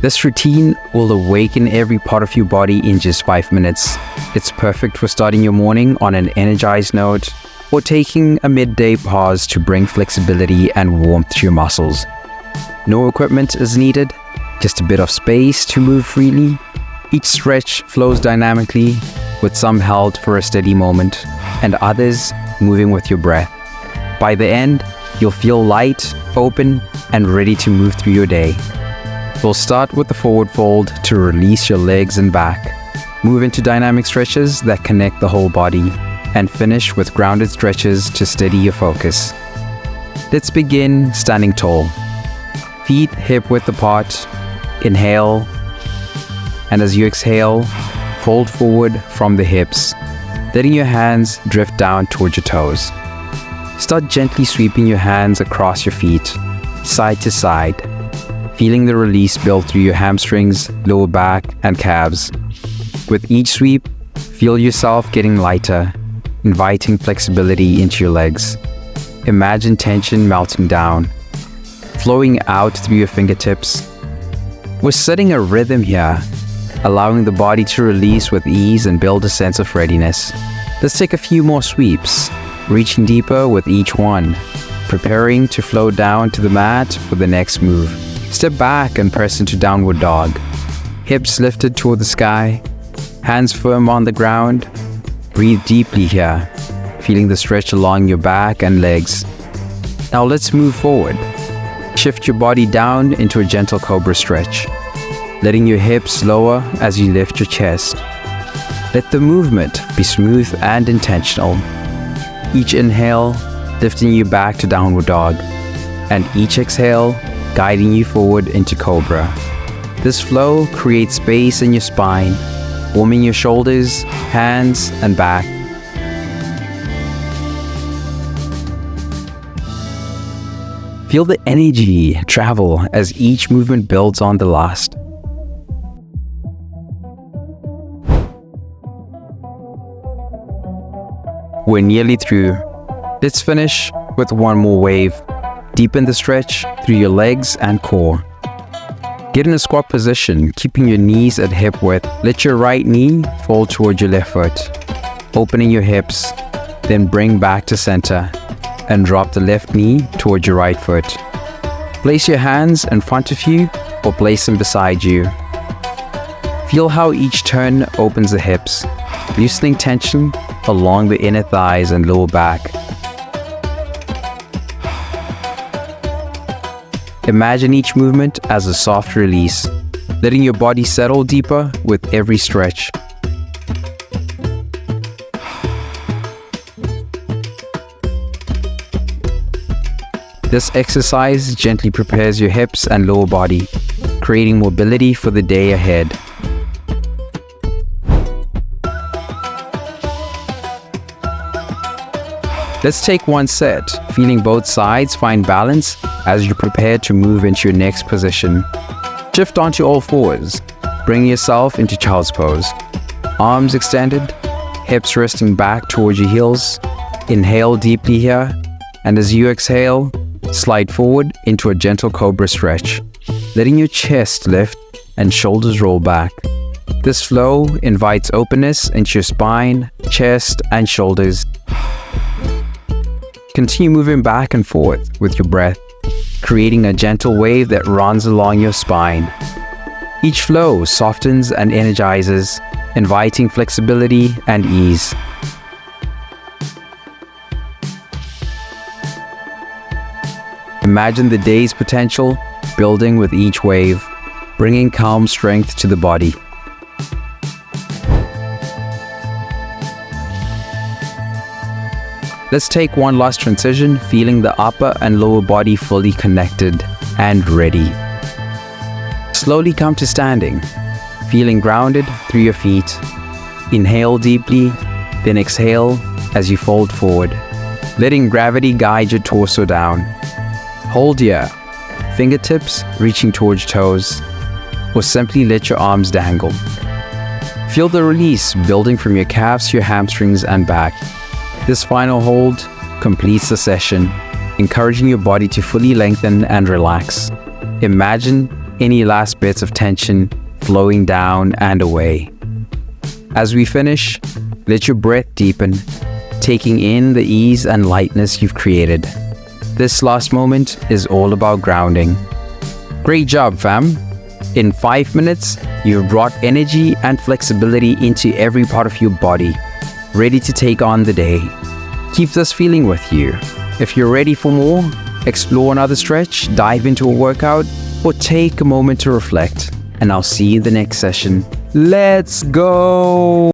This routine will awaken every part of your body in just 5 minutes. It's perfect for starting your morning on an energized note or taking a midday pause to bring flexibility and warmth to your muscles. No equipment is needed, just a bit of space to move freely. Each stretch flows dynamically, with some held for a steady moment and others moving with your breath. By the end, you'll feel light, open, and ready to move through your day. We'll start with the forward fold to release your legs and back. Move into dynamic stretches that connect the whole body, and finish with grounded stretches to steady your focus. Let's begin standing tall. Feet hip-width apart. Inhale, and as you exhale, fold forward from the hips, letting your hands drift down towards your toes. Start gently sweeping your hands across your feet, side to side, feeling the release build through your hamstrings, lower back, and calves. With each sweep, feel yourself getting lighter, inviting flexibility into your legs. Imagine tension melting down, flowing out through your fingertips. We're setting a rhythm here, allowing the body to release with ease and build a sense of readiness. Let's take a few more sweeps, reaching deeper with each one, preparing to flow down to the mat for the next move. Step back and press into downward dog. Hips lifted toward the sky, hands firm on the ground. Breathe deeply here, feeling the stretch along your back and legs. Now let's move forward. Shift your body down into a gentle Cobra Stretch, letting your hips lower as you lift your chest. Let the movement be smooth and intentional. Each inhale lifting you back to downward dog, and each exhale guiding you forward into Cobra. This flow creates space in your spine, warming your shoulders, hands, and back. Feel the energy travel as each movement builds on the last. We're nearly through. Let's finish with one more wave. Deepen the stretch through your legs and core. Get in a squat position, keeping your knees at hip width. Let your right knee fall toward your left foot, opening your hips, then bring back to center and drop the left knee toward your right foot. Place your hands in front of you or place them beside you. Feel how each turn opens the hips, loosening tension along the inner thighs and lower back. Imagine each movement as a soft release, letting your body settle deeper with every stretch. This exercise gently prepares your hips and lower body, creating mobility for the day ahead. Let's take one set, feeling both sides find balance as you prepare to move into your next position. Shift onto all fours, bring yourself into child's pose. Arms extended, hips resting back towards your heels. Inhale deeply here, and as you exhale, slide forward into a gentle Cobra Stretch, letting your chest lift and shoulders roll back. This flow invites openness into your spine, chest, and shoulders. Continue moving back and forth with your breath, creating a gentle wave that runs along your spine. Each flow softens and energizes, inviting flexibility and ease. Imagine the day's potential building with each wave, bringing calm strength to the body. Let's take one last transition, feeling the upper and lower body fully connected and ready. Slowly come to standing, feeling grounded through your feet. Inhale deeply, then exhale as you fold forward, letting gravity guide your torso down. Hold here, fingertips reaching towards toes, or simply let your arms dangle. Feel the release building from your calves to your hamstrings and back. This final hold completes the session, encouraging your body to fully lengthen and relax. Imagine any last bits of tension flowing down and away. As we finish, let your breath deepen, taking in the ease and lightness you've created. This last moment is all about grounding. Great job, fam! In 5 minutes, you've brought energy and flexibility into every part of your body, ready to take on the day. Keep this feeling with you. If you're ready for more, explore another stretch, dive into a workout, or take a moment to reflect. And I'll see you in the next session. Let's go!